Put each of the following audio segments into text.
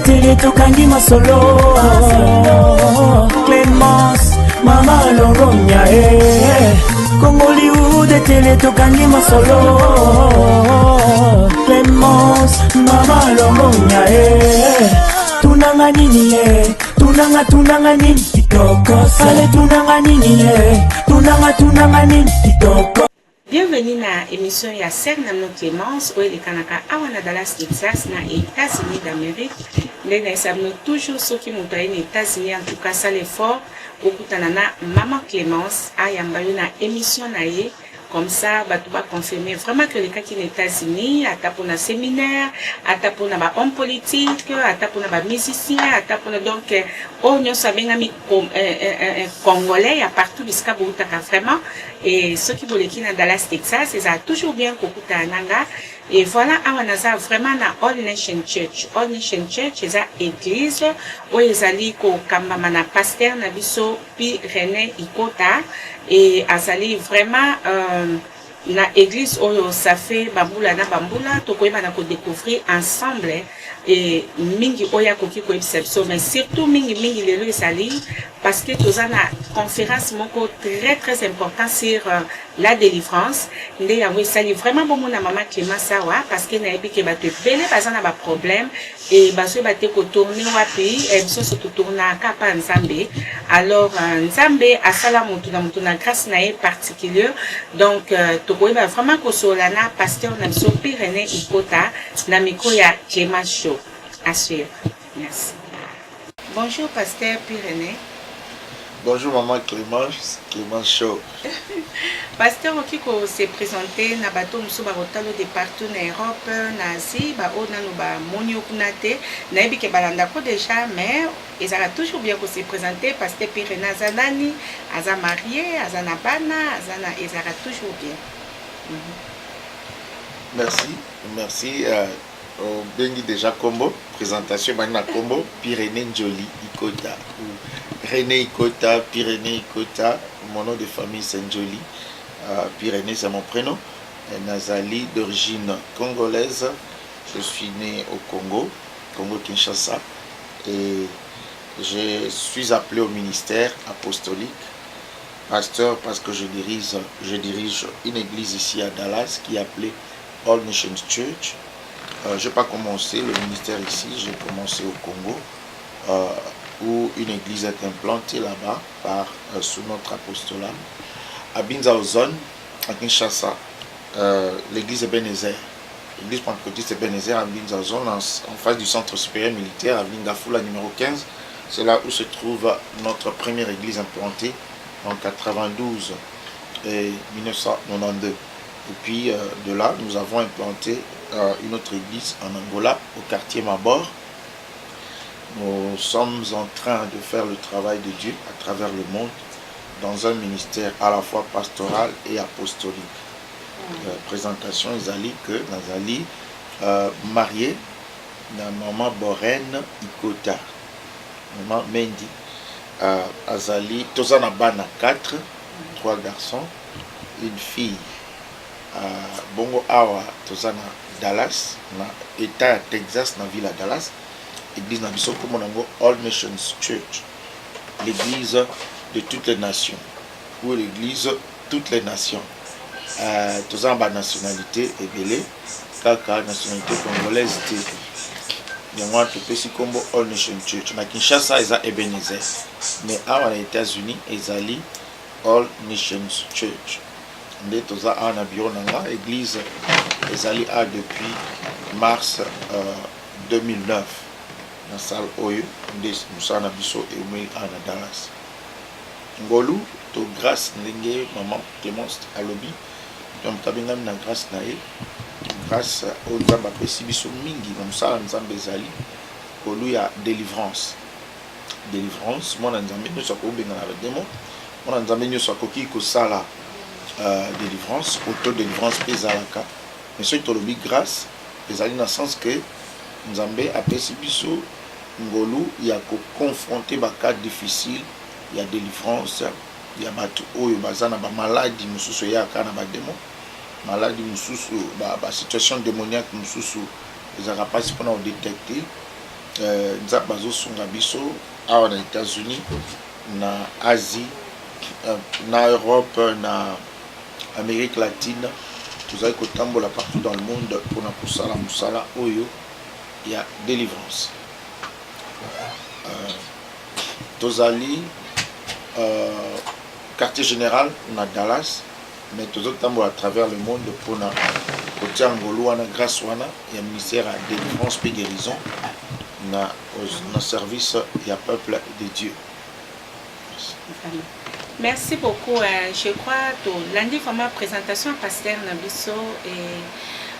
télé tokangi masolo Clémence mama longonya Congolioud télé tokangi masolo Clémence mama longonya tunanga nini tunanga nini kitoko ale tunanga nini tunanga nini kitoko. Bienvenue na émission ya Ser Namno Clémence où les Kanaka awana Dallas Texas na États-Unis d'Amérique. Nous sommes toujours ceux qui montent aux États-Unis en tout cas ça l'effort au kutanana Maman Clémence ayambayo na émission na ye. Comme ça, tu vas confirmer vraiment que les cas qui sont aux États-Unis, à pour un séminaire, à pour un homme politique, à pour un musicien, à pour donc, on a un Congolais, à partout jusqu'à Boutaka vraiment. Et ceux qui voulaient qui dans Dallas, Texas, ils ont toujours bien Kokuta Nanga. Et voilà, on a vraiment na All Nation Church. All Nation Church, ils ont église, où ils allaient ko kambamana pasteur Nabiso, puis René Ikota. Et azali vraiment na église où ça fait bambula na bambula tokoyeba na ko découvrir ensemble et mingi oya koki ko exception mais surtout mingi lelo ezali parce que toza na conférence moko très important sur la délivrance nde yango esali vraiment bon na maman Clémence awa parce que na yebi ke bato ebele baza na ba problème et baso bate ko tourner wapi et biso so tourna kapa nzambe alors nzambe asala mutu na grâce na particulier donc tokoyeba vraiment ko solana pasteur na biso René Ikota na micro ya Clémence Show à suivre. Merci. Bonjour pasteur René. Bonjour maman Clémence Show. Pasteur Okiko s'est présenté na bateau musuba rotalo de partout en Europe, na Asie, ba ona no ba monio kunate, na ebike balanda ko déjà mais ils ont toujours bien que s'est présenté pasteur René Azanani, aza marié, azana bana, azana ils ont toujours bien. Merci bengi déjà combo présentation bana combo René Njoli Ikota ou René Ikota, René Ikota, mon nom de famille c'est Njoli. René c'est mon prénom. Nazali d'origine congolaise. Je suis né au Congo Kinshasa et je suis appelé au ministère apostolique pasteur parce que je dirige une église ici à Dallas qui est appelée All Nations Church. Je n'ai pas commencé le ministère ici, j'ai commencé au Congo où une église est implantée là-bas sous notre apostolat. À Binzaozone, à Kinshasa, l'église Ebenezer, l'église pentecôtiste Ebenezer à Binzaozone, en face du centre supérieur militaire à Vingafula numéro 15. C'est là où se trouve notre première église implantée en 92 et 1992. Et puis de là, nous avons implanté une autre église en Angola, au quartier Mabor. Nous sommes en train de faire le travail de Dieu à travers le monde dans un ministère à la fois pastoral et apostolique. Présentation, Izali que Nazali marié na maman Borène Ikota, maman Mendy, Azali, Tozana Bana 4, 3 garçons, une fille. Bongo Awa Tozana Dallas, na État Texas, na ville à Dallas, église na biso comme All Nations Church, l'église de toutes les nations, ou l'église toutes les nations. Tozana nationalité ebele, kaka nationalité congolaise te. Yango topesi kombo All Nations Church. Na Kinshasa eza Ebenezer, mais awa na États-Unis ezali All Nations Church. Nde toza ana bureau nanga église ezali a depuis mars 2009 na salle oyo nde musana biso emi ana Dallas. Ngolu to grâce ndenge maman Clémence alobi donc tabengami na grâce na ye grâce au nzambe apesi biso mingi na musala nzambe ezali ngolu ya délivrance mwana nzambe nyonso akobenga na bademo mwana nzambe nyonso akoki kosala délivrance, auto-délivrance pézalaka. Mais ce qui est grâce, dans le sens que Nzambe a pesi biso ngolu il y a confronter ba cas difficile, il y a délivrance, il y a batu oyo bazana ba maladie mususu ya kana ba démon, maladie mususu ba situation démoniaque mususu, ils ont pas pour nous détecter nzambe azosunga biso awa na États-Unis na Asie na Europe na Amérique latine tozali kotambola partout dans le monde mpona kosala mosala oyo ya délivrance. Tozali quartier général na Dallas, mais tozotambola à travers le monde mpona kotia ngolu wana grâce wana ya ministère ya délivrance pe guérison na service ya peuple de Dieu. Merci beaucoup. Je crois que lundi vraiment présentation à pasteur Nabiso et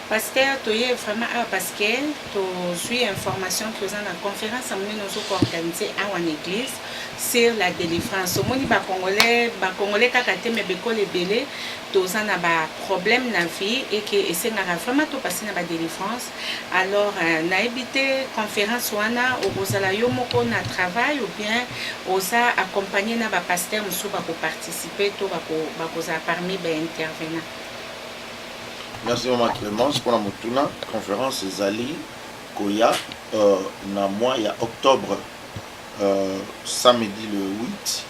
pasteur toye vraiment parce que tu suis information que dans la conférence à nous organisée à une église sur la délivrance. Au moni ba congolais kakate mais beko les belé tous en a ba problème na vie et que c'est na vraiment tout passer na ba délivrance. Alors na évité conférence wana au bozala yo moko na travail ou bien osa accompagner na ba pasteur musu ba ko participer to ba ko za parmi ba intervenants. Merci Maman Clémence pour la motuna conférence Zali Koya na mois ya octobre samedi le 8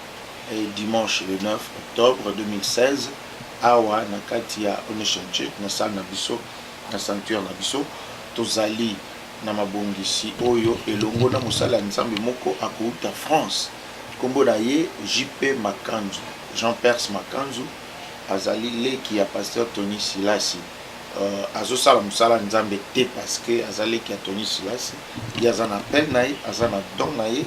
et dimanche le 9 octobre 2016 awa na kati ya Onation Church na salle na biso na sanctuaire na biso tozali na mabongisi oyo elongo na mosala nzambe moko akouta France kombo na ye JP Makanzu Jean-Perce Makanzu azali leki ya pasteur Tony Silasi azosala mosala nzambe te parce que azali ki ya Tony Silasi ye aza na peine na ye aza na don na ye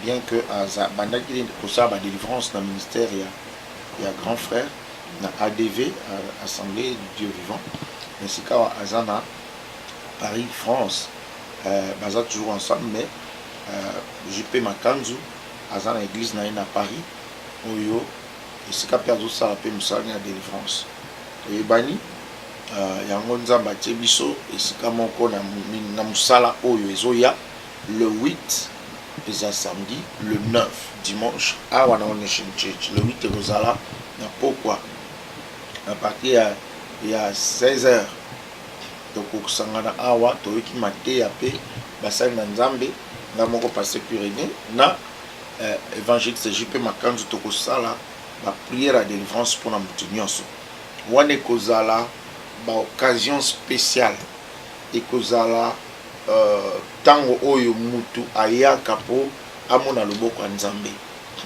bien que aza bandaki kosala ba délivrance na ministère ya grand frère na ADV Assemblée du Dieu vivant mais sika aza na Paris France baza toujours ensemble mais JP Makanzu aza na église na ye na Paris oyo esika pe azosala pe mosala ya délivrance oyebani yango nzambe atie biso esika moko na mosala oyo ezoya le 8 eza samedi le 9 dimanche awa na Onation Church le 8 ekozala na pokwa à partir ya 16h tokosangana awa toyoki mateya pe basali na nzambe nga moko pasteur Pyrénées na évangéliste JP Makanzu tokosala ba prière à délivrance pour na mutu nyonso wana ekozala ba occasion spéciale ekozala tango oyo mutu ayaka po amona loboko ya nzambe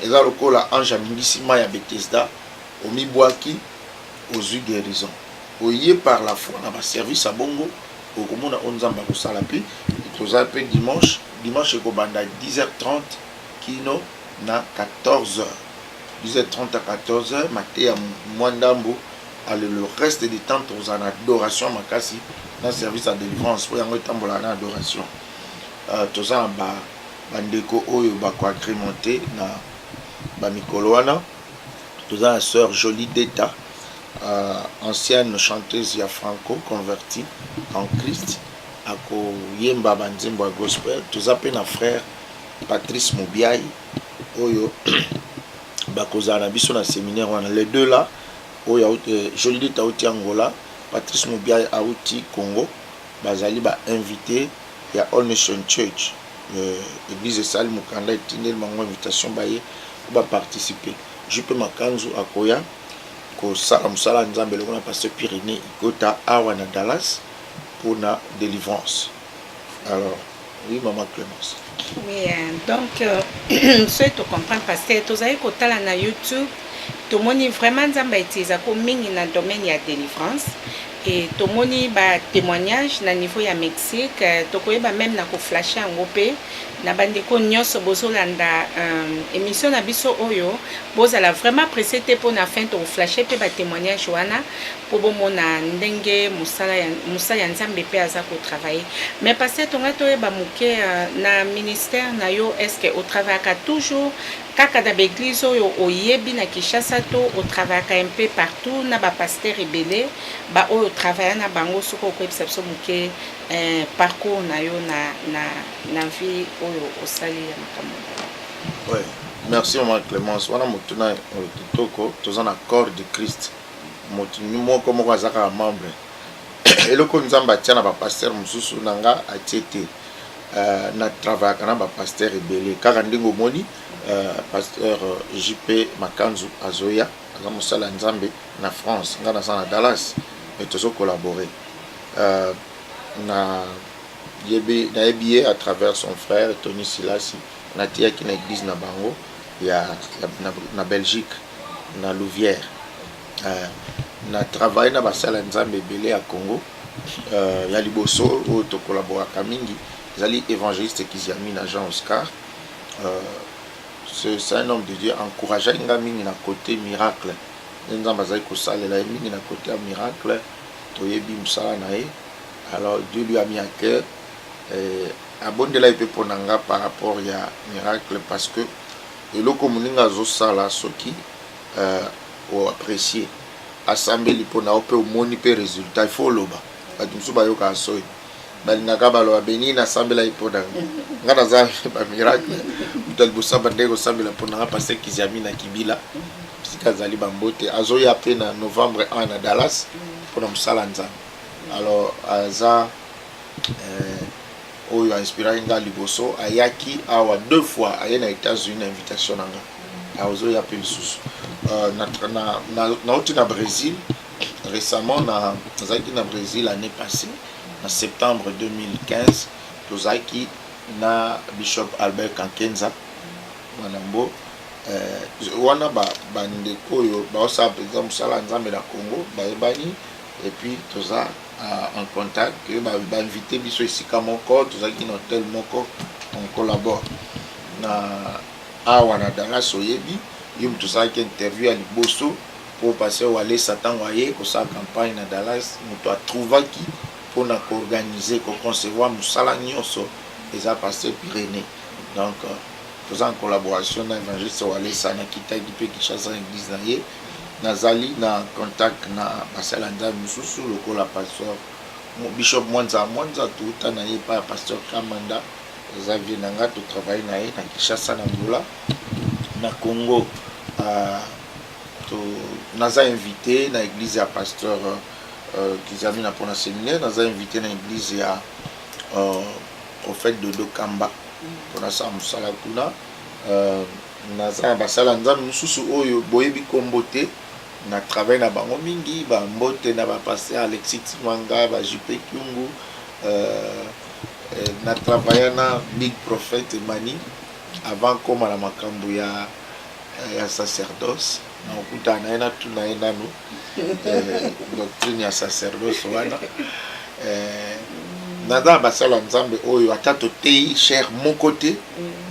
eza lokola ange amingisima ya Bethesda omibwaki ozwi guérison oye par la foi na ba service à bongo okomona onzambe akosala pe ekozala pe dimanche ekobanda 10h30 kino na 14h 10h30 à 14h mateya mwandambo ale le reste du temps tozala na adoration makasi na service à délivrance po yango etambola na adoration tozala bandeko oyo bakoagrémenté na bamikolo wana tozala na sœur Jolie Deta ancienne chanteuse ya franco convertie en Christ akoyemba banzembo ya gospel toza pe na frère Patrice Mobiai oyo bakozala na biso na séminaire wana les deux là oyo Jolie Deta auti Angola Patrice Mobiai auti Congo bazali ba invité ya All Nation Church église de Sali Mukanda etindeli bango invitation baye ba participer JP Makanzu akoya kosala mosala nzambe lokona pasteur Pyrénées Ikota awa na Dallas pour na délivrance. Alors oui Maman Clémence. Oui, donc ce tu comprends pasteur tozali kotala na YouTube tomoni vraiment nzambe etiza ko mingi na domaine ya délivrance et tomoni ba témoignage na niveau ya Mexique tokoyeba même na ko flasher yango pe na bandeko nyonso bozolanda émission na biso oyo bozala vraiment pressé te pour na fin to flasher pe ba témoignage wana po bomona ndenge musala ya nzambe pe aza ko travailler mais parce que tonga toyeba muke na ministère na yo est-ce que au travail toujours kaka da l'église oyo oyebi na Kinshasa to au travail un peu partout na ba pasteur rebelle ba oyo travailler na bango soko ko biso muke parcours na yo na vie oyo osali ya makambo. Ouais, merci Maman Clémence. Wana mutuna kitoko toza na corps de Christ. Mutuni moko moko azaka membre. Eloko nzamba tia na ba pasteur mususu nanga atiete. na travaillaka na bapasteur ebele kaka ndenge omoni pasteur JP Makanzu azoya aza mosala nzambe na France nga naza na Dallas mais tozocollabore nayebi ye à travers son frère Tony Silasi natiyaki na église na bango na Belgique na Louvière na travaille na basala nzambe ebele à Congo ya liboso oyo tokolaboraka mingi ezali évangéliste Kiziami na Jean Oscar c'est un homme de Dieu encouragé nga mingi na côté miracle nzambe azali kosalela ye mingi na côté ya miracle toyebi mosala na ye alors Dieu lui a mis à cœur abondela ye mpe mpona nga par rapport ya miracle parce que eloko moninga azosala soki oapprécier asambeli mpona o mpe omoni mpe résultat il faut oloba bato mosusu bayokaka soki balingaka baloba beni nasambela ye mpona nga naza bamiracle moto alibosa bandenge kosambela mpona nga paster Kiziami na Kibila bisika azali bambote azoya mpe na novembre 1 na Dallas mpona mosala nzambe alors aza oyo inspiraki nga liboso ayaki awa 2 fois aye na États-Unis na invitation na nga azoya mpe lisusu nauti na Brésil récemment nazalaki na Brésil l'année passée en septembre 2015 tozalaki na Bishop Albert Kankenza mwanambo wana bandeko oyo baosala mpenza mosala nzambe na Congo bayebani et puis toza en contact que bainvité biso esika moko tozalaki na hotel moko on collabore na awa na Dallas oyebi yo moto osalaki interview ya liboso po passer wale satango aye kosala campagne na Dallas moto atrouvaki mpona koorganiser koconcevoir mosala nyonso eza pasteur Pyrénées donc toza en collaboration na évangéliste walesa nakitaki mpe Kinshasa na église na ye nazali na contact na basala nzambe mosusu lokola pasteur bishop Mwanza touta na ye pa pasteur Kamanda eza vie na nga totravaille na ye na Kinshasa na Ngula na Congo naza invité na église ya pasteur Kiziami na mpona séminaire naza invité na église ya prophète Dodo Kamba mpona sa mosala kuna naza na basala nzambe mosusu oyo boyebi kombo te na travail na bango mingi bambote na bapasteur Alexis Timanga JP Kyungu na travailla na Big Prophet Emani avant koma na makambo ya sacerdoce na okuta na ena tuna nanu doctrine ya sacerdoce wana naza basala nzambe oyo ata totei cher mon côté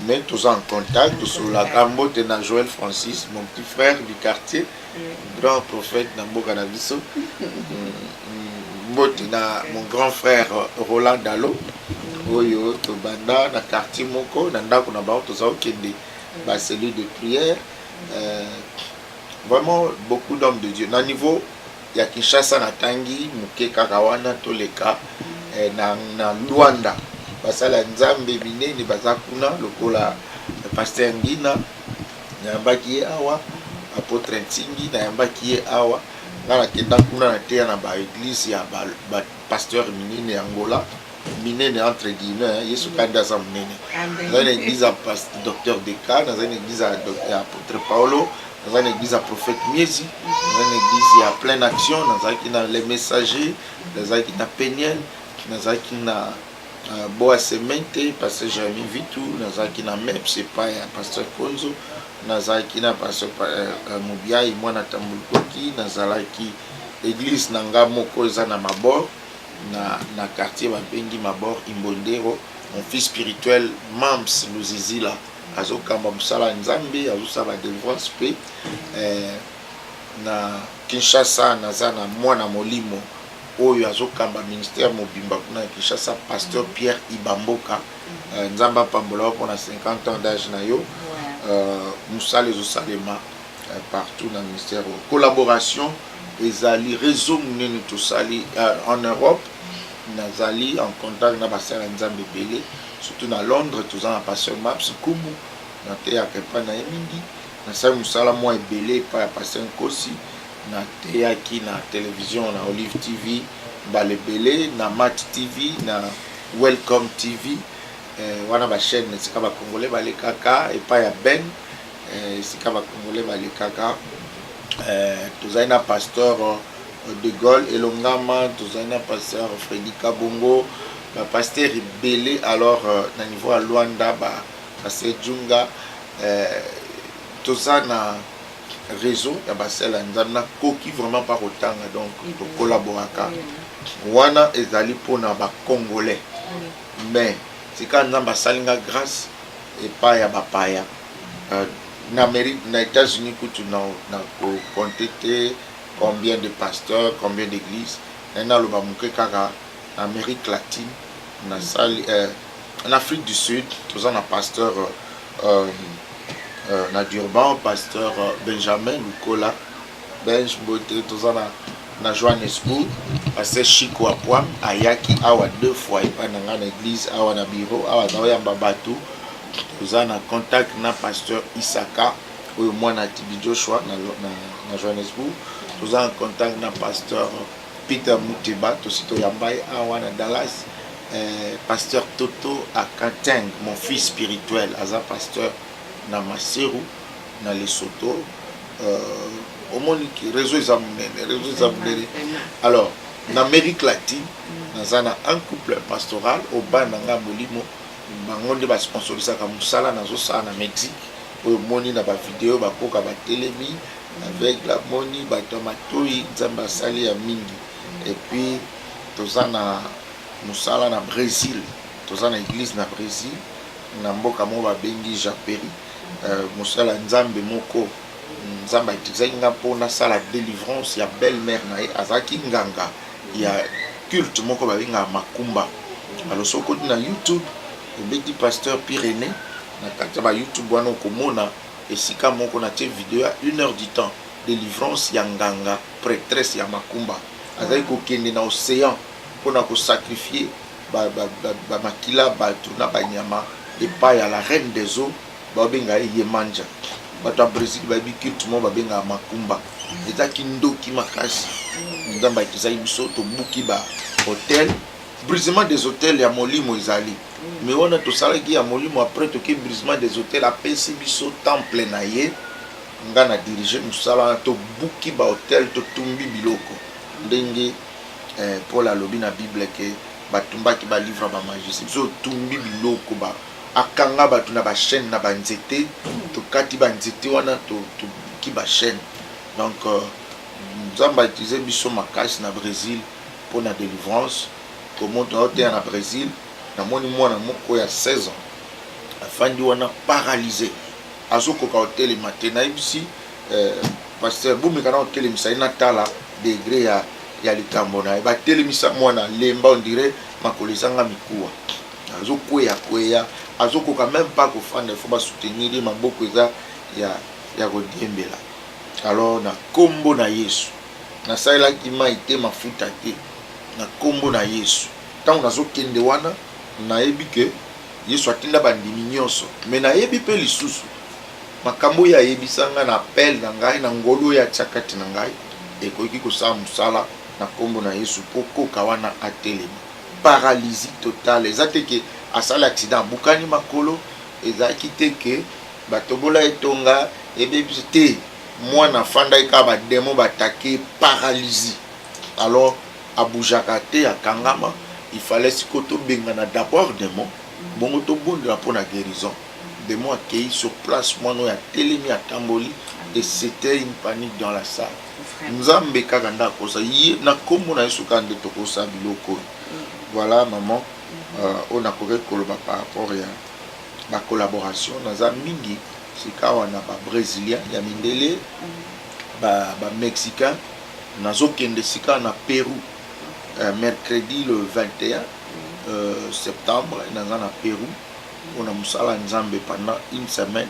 mais tous en contact sur la gambote na Joël Francis mon petit frère du quartier grand prophète na mboka na biso mbote na mon grand frère Roland Dalo oyo tobanda na quartier moko na ndako na bango toza okende ba cellule de prière vraiment beaucoup d'hommes de Dieu na niveau ya Kinshasa na tangi muke kaka wana toleka na Luanda basala nzambe binene baza kuna lokola pasteur Ngina nyambaki ye awa apôtre Ntingi nyambaki ye awa ngala kenda kuna na teya na ba église ya ba pasteur minene ya Angola minene entre guillemets yesu kanda za munene dans l'église à pasteur docteur Deka dans une église à apôtre Paulo dans une église à prophète Miezi dans une église à pleine action dans les messagers dans une Peniel dans une Boa Semente pasteur Jérémy Vitou dans une MEP c'est pas pasteur Konzo dans une pasteur Mubiai mwana Tambulukoki dans une église nanga moko eza na mabor na quartier babengi mabor Imbondero mon fils spirituel Mams Luzizila azokamba musala nzambe azosala délivrance pe na Kinshasa naza na mwana molimo oyo azokamba ministère mobimba kuna Kinshasa pasteur Pierre Ibamboka nzambe apambola mpona 50 ans d'âge na yo musala ezosalema partout na ministère collaboration ezali réseau munene tosali en Europe nazali en contact na basala nzambe belé surtout na Londres toza na pasteur Maps Kumu na teyaka epa na ye mingi nasali mosala mwa ebele epai ya pasteur Nkosi na teyaki na télévision na Olive TV balebele na Mat TV na Welcome TV wana ba chaîne sika ba congolais balekaka et pas ya ben sika ba congolais balekaka tozali na pasteur de Gaulle elongama tozali na pasteur Freddy Kabongo ba pasteur ebele alors na niveau ya Luanda ba pasteur Junga toza na réseau ya basala nzambe na koki vraiment par otanga donc to collaboraka wana ezali pona ba congolais mais sika nzambe asalinga grâce epai ya bapaya na Amérique, na États-Unis, nous avons compté combien de pasteurs, combien d'églises. Nous avons en Amérique latine, en Afrique du Sud, nous avons un pasteur Durban, pasteur Benjamin Lukola, Benj Bote, nous avons na Johannesburg, pasteur Chico Apoam, Ayaki, awa 2 fois, et pas dans l'église, awa na bureau, awa na Babatu. Nous avons un contact na pasteur Isaka, ou moi na Tibi Joshua na Johannesburg. Nous avons un contact na pasteur Peter Muteba, Tosito Yambaye, awa na Dallas. Pasteur Toto Akanteng, mon fils spirituel, aza pasteur na Maseru, na Lesotho. Au monde réseau examiné. Alors, en Amérique latine, nous avons un couple pastoral au Bananga Molimo. Bangonde ba sponsoriser ka musala na zo sa na Mexique oyo moni na ba vidéo ba koka ba télémi avec la moni ba tomatoi nzamba sali ya mingi et puis toza na musala na Brésil toza na église na Brésil na mboka mo ba bengi Japeri musala nzambe moko nzamba itizanga pona sala délivrance ya belle-mère na azaki nganga ya culte moko ba benga makumba alors soko na YouTube le petit pasteur Pyrénées na kataba YouTube wana komona esika moko na tie vidéo à 1 heure du temps délivrance ya nganga prêtresse ya makumba azali ko kende na océan pona ko sacrifier ba makila ba tuna banyama et pas ya la reine des eaux ba benga Yemanja bato Brésil ba bi culte mo ba benga makumba ezaki ndoki makasi ndamba ezali biso to buki ba hôtel brisement des hôtels ya molimo ezali mais on a tout ça qui a molimo après tout qui brisement des hôtels a PC biso temple na ye ngana diriger musala to buki ba hôtel to tumbi biloko ndenge pour la lobby na bible ke batumba ki ba livre ba magicien so tumbi biloko ba akanga batu na ba chaîne na ba nzete to kati ba nzete wana to ki ba chaîne donc nzamba utiliser biso makasi na Brésil pour la délivrance comment on est en Brésil na moni mwana moko ya 16 ans afandi wana paralysé azoko ka hotel matin ici pasteur bumika na hotel misaina tala degré ya likambo na ba telemisa mwana lemba on dirait makolezanga mikuwa azoko ya azoko ka même pas ko fanda faut ba soutenir maboko eza ya kodiembela alors na kombo na Yesu na saila ki maite mafuta te na kombo na Yesu tant nazokende wana nayebi ke Yesu atinda bandimi nyonso mais nayebi pe lisusu makambo ya yebisanga na appel na ngai na ngolo ya tsakati na ngai ekoki kosala musala na kombo na Yesu poko kawana atelema paralysie totale ezate ke asala accident bukani makolo ezaki te ke batobola etonga ebebi te mwana fanda eka ba demo batake paralysie alors abujaka te akangama il fallait sikoto bengana d'abord démon bongo to bondela pour la guérison démon accueilli sur place moi no ya telemi atamboli et c'était une panique dans la salle nzambe kaka ndako sa na kombo na Yesu kande tokosa biloko voilà maman on a correct koloba par rapport ya la collaboration dans un mingi sika wana ba brésilien ya mindele ba mexicain nazokende sika na Pérou mercredi le 21 septembre dans un Pérou on a musala nzambe pendant une semaine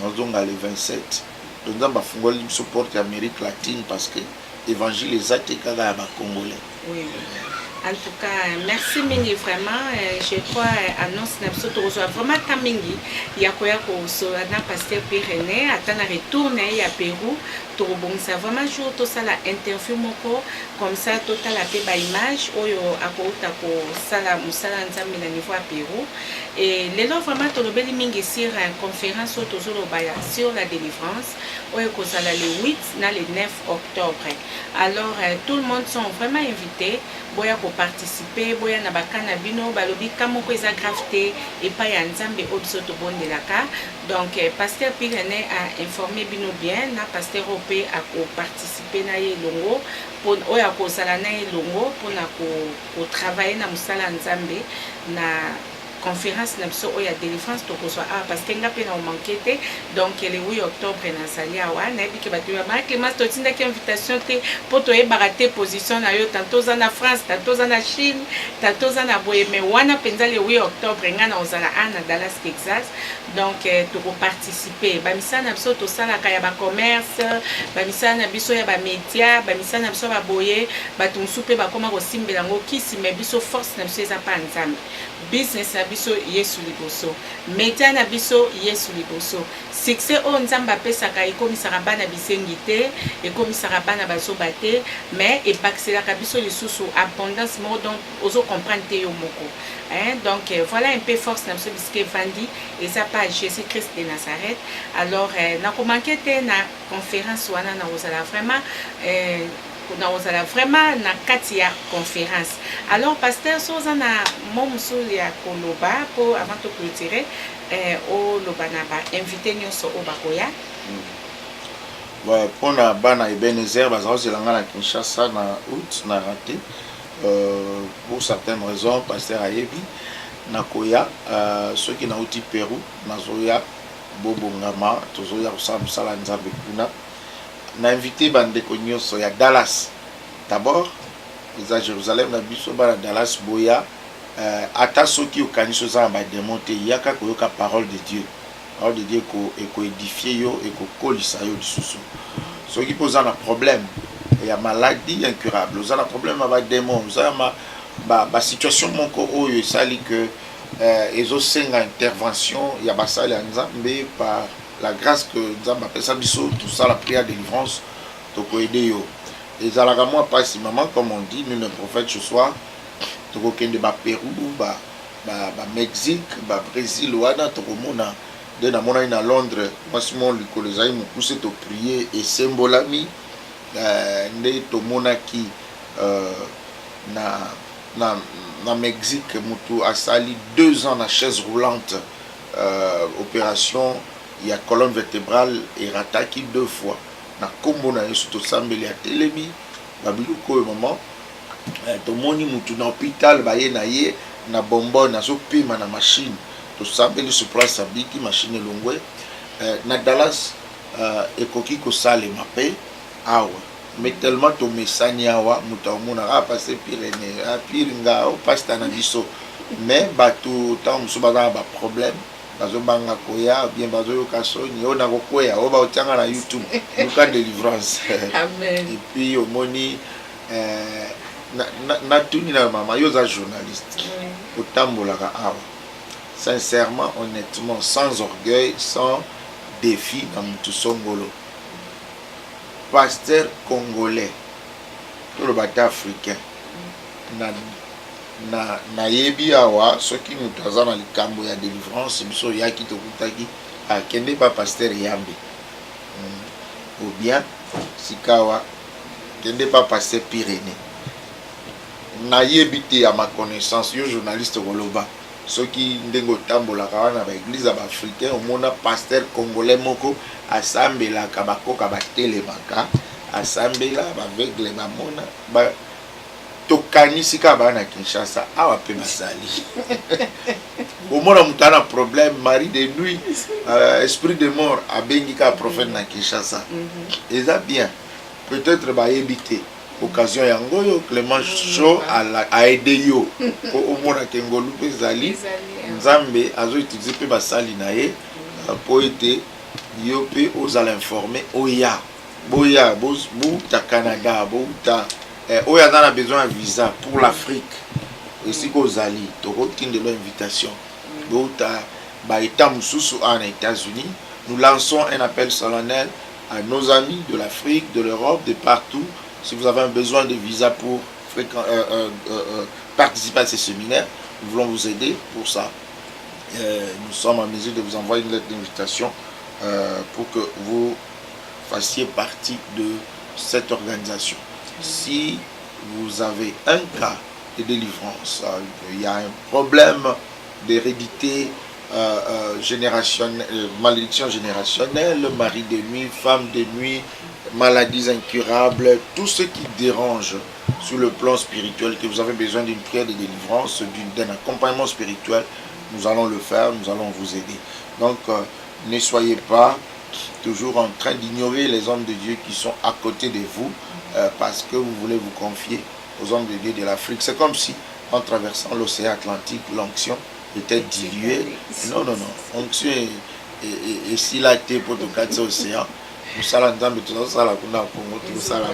nous le 27 donc nzamba fungoli support Amérique latine parce que évangile ezate kaka ya ba congolais En tout cas, merci mingi vraiment. Je crois annonce n'absolu vraiment tamingi. Yakoya ko so na pasteur Pyrénées atana retourner ya Pérou. Bon ça vraiment jour tout ça la interview moko comme ça total la pe ba image oyo akouta ko sala musala nzambe na niveau à Pérou. Et les gens vraiment tolobeli mingi sur une conférence autour baya sur la délivrance oyo ko sala le 8 na le 9 octobre. Alors tout le monde sont vraiment invités. Boya ko participer boya na bakana bino balobi kamoko eza gravité et pas ya nzambe obiso to bondelaka. Donc pasteur Pyrénées a informé bino bien na pasteur opé a ko participer na ye longo pour oya ko sala na ye longo pour na ko travailler na musala nzambe na conférence na biso oya délivrance to ko so parce que ngape na manquete donc le 8 octobre na sali awa na biki batu ya marque mas to tinda ki invitation te pour to e barater position na yo tantôt na France tantôt na Chine tantôt na boye mais wana penza le 8 octobre nga na ozala ana Dallas Texas donc to ko participer ba misana biso to sala ka ya ba commerce ba misana biso ya ba média ba misana biso ba boye batu musupe ba koma ko simbela ngo kisi me biso force na biso eza pa nzambe business na biso yesu liboso média na biso yesu liboso succès o nzamba pesaka ekomisaka bana bisengi te ekomisaka bana bazoba te mais ebakiselaka biso lisusu abondance moko donc ozo comprendre te yo moko donc voilà un peu force na biso biske vandi eza pa Jésus Christ de Nazareth. Alors nakomanke te na conférence wana na ozala vraiment na kati ya conférence. Alors pasteur soza na momso ya koloba pour avant de clôturer o loba na ba invité nyonso o bakoya. Ouais, pour na bana Ebenezer bazao zelanga na Kinshasa na août na raté pour certaines raisons pasteur ayebi nakoya ceux qui na uti Pérou nazoya bobongama tozoya kusala sala nzambe kuna na invité bandeko nyonso ya Dallas d'abord ils à Jérusalem na biso ba Dallas boya ata soki okaniso za ba démonter yaka koyoka parole de Dieu ko édifier yo et ko kolisa yo lisusu soki poza na problème ya maladie incurable oza na problème avec démon oza ba situation moko oyo esali que ezosenga intervention ya basali ya nzambe par la grâce que nzambe apesa biso tout ça la prière de délivrance toko aider yo ezalaka moi pas si maman comme on dit nous le prophète ce soir toko kende ba Pérou ba Mexique ba Brésil wana toko mona de na mona na Londres moi Simon likolo ezali mokuse to prier et symbolami nde to mona ki na Mexique mutu asali 2 ans na chaise roulante opération il y a colonne vertébrale et rataki 2 fois na kombo na yesu to sambeli atelemi babiluko maman to moni mutu na hôpital baye na ye na bombo na so pima na machine to sambeli sur place abiki machine longwe na Dallas ekoki ko sale mape awa mais tellement to mesani awa mutu amona passer Pyrénées piringa o pasta na biso mais batu tant so ba problème bazo banga koya bien bazo yoka soni ona kokoya o ba otanga na YouTube muka délivrance amen et puis au moni na tuni na mama yo za journaliste otambolaka awa sincèrement honnêtement sans orgueil sans défi na mutu songolo pasteur congolais tout le bata africain na yebi awa soki mutu aza na likambo ya délivrance biso yaki tokutaki akende pa pasteur Yambe ou bien sikawa kende pa pasteur Pyrénées na yebi te ya ma connaissance yo journaliste koloba soki ndenge otambolaka wana ba église ba africain omona pasteur congolais moko asambelaka bakoka batelemaka asambela baveugle bamona tokanisi ka bana Kinshasa awa pe basali omona mutana problème mari de nuit esprit de mort abengi ka prophète na Kinshasa eza bien peut-être ba yebité occasion yango yo Clément Cho a aidé yo omona kengolu pe zali nzambe azo utiliser pe basali na ye po ete yo pe ozala informé oya boya bouta Canada bouta où il y a besoin d'un visa pour l'Afrique. Ici qu'aux alliés, tu as de l'invitation. aux États-Unis, nous lançons un appel solennel à nos amis de l'Afrique, de l'Europe, de partout. Si vous avez un besoin de visa pour participer à ces séminaires, nous voulons vous aider pour ça. Nous sommes en mesure de vous envoyer une lettre d'invitation pour que vous fassiez partie de cette organisation. Si vous avez un cas de délivrance, il y a un problème d'hérédité générationnelle, malédiction générationnelle, mari de nuit, femme de nuit, maladies incurables, tout ce qui dérange sur le plan spirituel, que vous avez besoin d'une prière de délivrance, d'un accompagnement spirituel, nous allons le faire, nous allons vous aider. Donc, ne soyez pas toujours en train d'ignorer les hommes de Dieu qui sont à côté de vous parce que vous voulez vous confier aux hommes de Dieu de l'Afrique. C'est comme si, en traversant l'océan Atlantique, l'onction était diluée. Non, non, non. L'onction est si là, tu es pour te casser l'océan. Nous allons entendre tout ça, là, qu'on a pour nous, tout ça, là,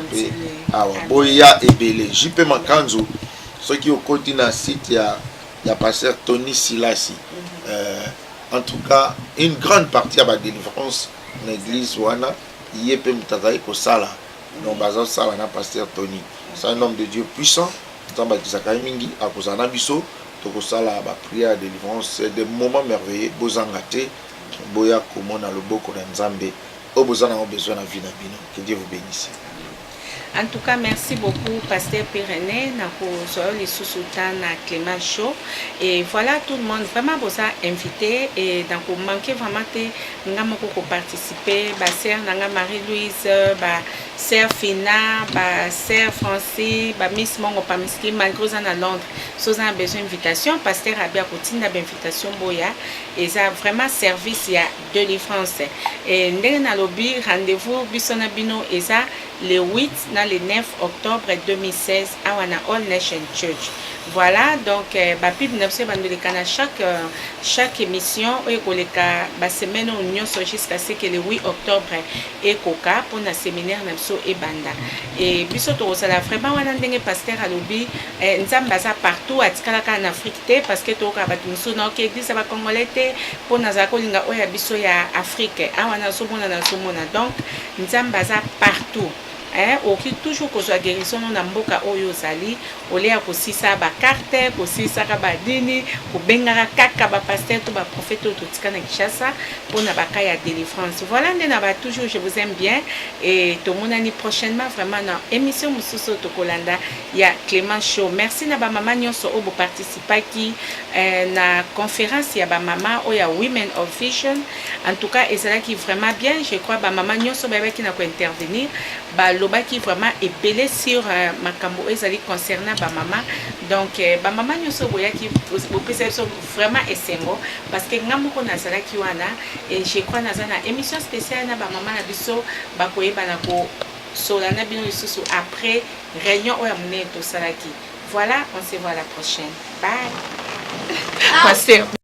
Boya et Belé. JP Makanzo, ceux qui ont continué à site, il y a pasteur Tony Silassi. En tout cas, une grande partie de la délivrance dans l'église, il y a peu de sala. Donc, bazar sala na pasteur Tony. C'est un homme de Dieu puissant. Tamba Kisaka Mingi, à Kozana Biso, Tokosala, la prière de délivrance, c'est des moments merveilleux. Bozangate, Boya Komona, le Boko Nzambe. Obozana a besoin de la vie. Que Dieu vous bénisse. En tout cas, merci beaucoup, Pasteur Pyrénées, les sous-sultans Clément Show. Et voilà, tout le monde, vraiment, vous a invité. Et donc, vous manquez vraiment de participer. Sœur Marie-Louise, Sœur Fina, Sœur Francis, Miss Mongo, Pamiski, malgré ça à Londres. Si vous avez besoin d'invitation, Pasteur Abia Koutine d'invitation Boya. Et ça vraiment service, il y a de délivrance. Et nous avons rendez-vous, Bissona Bino, et ça, le 8 le 9 octobre 2016 à Wana All Nation Church. Voilà, donc Bapid Nepse Bandolikana chaque émission et koleka ba semaine union jusqu'à ce que le 8 octobre et koka pour na séminaire Nepso et Banda. Et biso to sala vraiment wana ndenge pasteur alobi nzamba za partout atikalaka en Afrique parce que to ka batunso na ke église ba congolais pour na za kolinga oya biso ya Afrique a wana so mona na so mona donc nzamba za partout. Oki toujours kozwa guérison na mboka oyo zali olea kosisa ba carte kosisa ka badini kobengaka kaka ba pasteur to ba prophète to tika na Kinshasa pour na baka ya délivrance. Voilà ndena ba toujours je vous aime bien et to monani prochainement vraiment na émission mususu to kolanda ya Clément Show. Merci na ba mama nyonso obo participer ki na conférence ya ba mama oya Women of Vision. En tout cas ezala ki vraiment bien, je crois ba mama nyonso ba ki na ko intervenir ba loba qui vraiment est belé sur makambo ezali concernant ba mama. Donc ba mama nyonso boya ki vraiment esengo parce que ngamoko na sala ki wana et je crois na zana émission spéciale na ba mama na biso ba koyeba na ko solana bino lisusu après réunion oya mune to salaki. Voilà, on se voit la prochaine. Bye. Pasteur